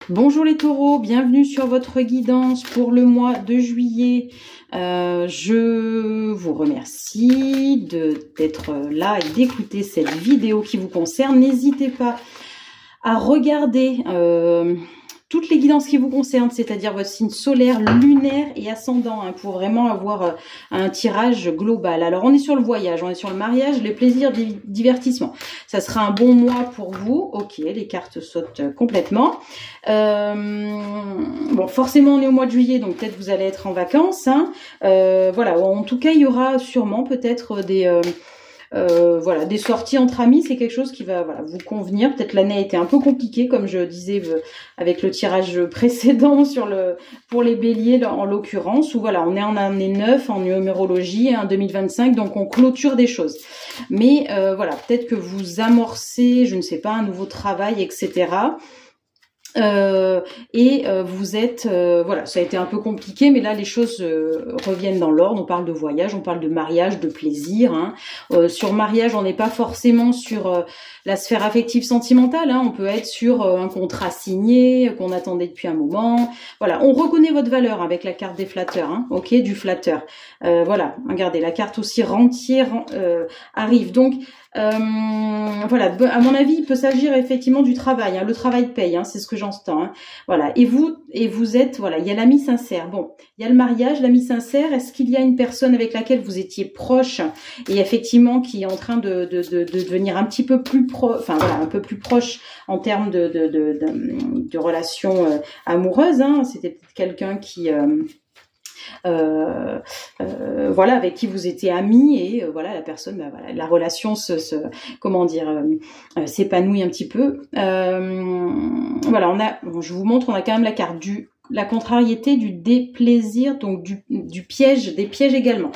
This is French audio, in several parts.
Bonjour les taureaux, bienvenue sur votre guidance pour le mois de juillet. Je vous remercie d'être là et d'écouter cette vidéo qui vous concerne. N'hésitez pas à regarder toutes les guidances qui vous concernent, c'est-à-dire votre signe solaire, lunaire et ascendant, pour vraiment avoir un tirage global. Alors, on est sur le voyage, on est sur le mariage, les plaisirs, divertissement. Ça sera un bon mois pour vous. Ok, les cartes sautent complètement. Bon, forcément, on est au mois de juillet, donc peut-être vous allez être en vacances. Voilà, en tout cas, il y aura sûrement peut-être des sorties entre amis, c'est quelque chose qui va vous convenir. Peut-être l'année a été un peu compliquée, comme je disais avec le tirage précédent pour les béliers en l'occurrence, où voilà, on est en année 9 en numérologie, 2025, donc on clôture des choses. Mais voilà, peut-être que vous amorcez, je ne sais pas, un nouveau travail, etc. Vous êtes voilà, ça a été un peu compliqué, mais là les choses reviennent dans l'ordre. On parle de voyage, on parle de mariage, de plaisir. Sur mariage, on n'est pas forcément sur la sphère affective sentimentale. On peut être sur un contrat signé qu'on attendait depuis un moment. Voilà, on reconnaît votre valeur avec la carte des flatteurs. Ok, du flatteur. Voilà, regardez, la carte aussi rentière arrive. Donc voilà, à mon avis, il peut s'agir effectivement du travail. Le travail paye, c'est ce que j'entends. Voilà. Et vous êtes, voilà, il y a l'ami sincère. Bon, il y a le mariage, l'ami sincère. Est-ce qu'il y a une personne avec laquelle vous étiez proche et effectivement qui est en train de devenir un petit peu plus un peu plus proche en termes de relations amoureuses. C'était peut-être quelqu'un qui voilà, avec qui vous étiez amis et voilà, la personne, la relation s'épanouit un petit peu. Voilà, je vous montre, on a quand même la carte la contrariété, du déplaisir, donc du piège, des pièges également.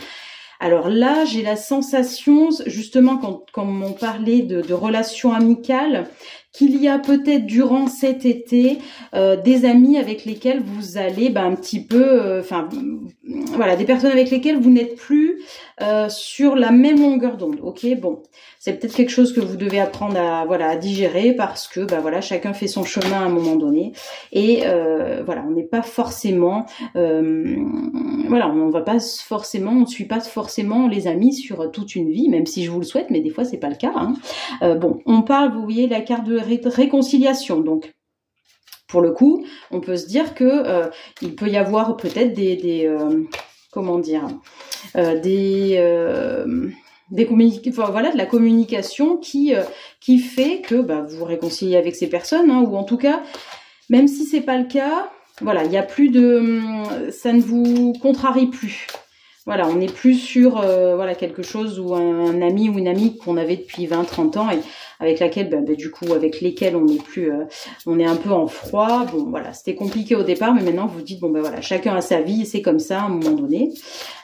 Alors là, j'ai la sensation, justement, quand on parlait de relations amicales, qu'il y a peut-être durant cet été des amis avec lesquels vous allez un petit peu, voilà, des personnes avec lesquelles vous n'êtes plus sur la même longueur d'onde. Ok, bon, c'est peut-être quelque chose que vous devez apprendre à digérer parce que voilà, chacun fait son chemin à un moment donné et voilà, on n'est pas forcément, voilà, on ne suit pas forcément les amis sur toute une vie, même si je vous le souhaite, mais des fois c'est pas le cas. Bon, on parle, vous voyez, la carte de réconciliation, donc. Pour le coup, on peut se dire que il peut y avoir peut-être de la communication qui fait que vous vous réconciliez avec ces personnes, ou en tout cas, même si c'est pas le cas, voilà, il y a plus ça ne vous contrarie plus. Voilà, on n'est plus sur quelque chose ou un ami ou une amie qu'on avait depuis 20-30 ans et avec laquelle, du coup, avec lesquels on n'est plus, on est un peu en froid. Bon, voilà, c'était compliqué au départ, mais maintenant vous dites, voilà, chacun a sa vie et c'est comme ça à un moment donné.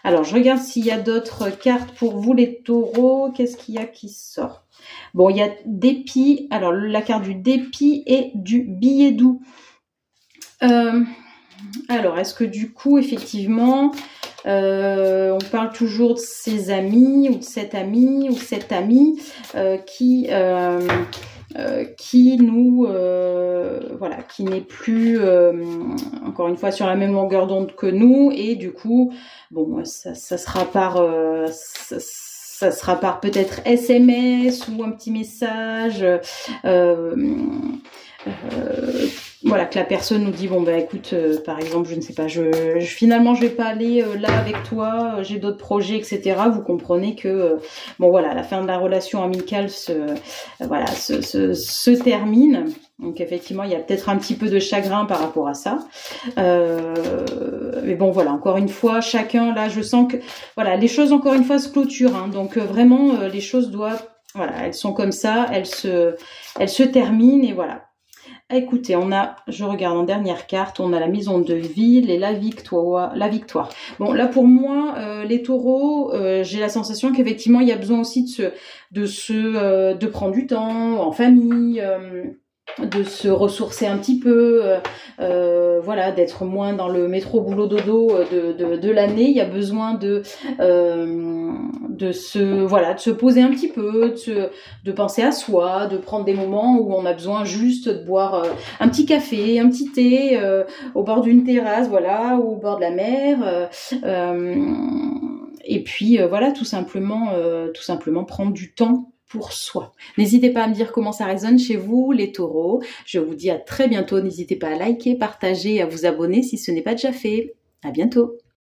Alors, je regarde s'il y a d'autres cartes pour vous, les taureaux. Qu'est-ce qu'il y a qui sort? Bon, il y a dépit. Alors, la carte du dépit et du billet doux. Alors, est-ce que du coup, effectivement, on parle toujours de ses amis ou de cet ami ou cette amie qui nous qui n'est plus encore une fois sur la même longueur d'onde que nous et du coup bon ça sera ça sera par peut-être SMS ou un petit message voilà, que la personne nous dit écoute, par exemple, je ne sais pas, finalement je vais pas aller là avec toi, j'ai d'autres projets, etc. Vous comprenez que voilà, la fin de la relation amicale se termine. Donc effectivement, il y a peut-être un petit peu de chagrin par rapport à ça. Mais bon, voilà, encore une fois, chacun, là, je sens que voilà, les choses encore une fois se clôturent. Donc vraiment, les choses doivent, voilà, elles sont comme ça, elles se terminent et voilà. Écoutez, je regarde en dernière carte, on a la maison de ville et la victoire. Bon, là pour moi, les taureaux, j'ai la sensation qu'effectivement il y a besoin aussi de prendre du temps en famille. de se ressourcer un petit peu, voilà, d'être moins dans le métro boulot dodo de l'année. Il y a besoin de se poser un petit peu, de penser à soi, de prendre des moments où on a besoin juste de boire un petit café, un petit thé au bord d'une terrasse, voilà, ou au bord de la mer. Et puis voilà, tout simplement prendre du temps pour soi. N'hésitez pas à me dire comment ça résonne chez vous, les taureaux. Je vous dis à très bientôt. N'hésitez pas à liker, partager, à vous abonner si ce n'est pas déjà fait. À bientôt.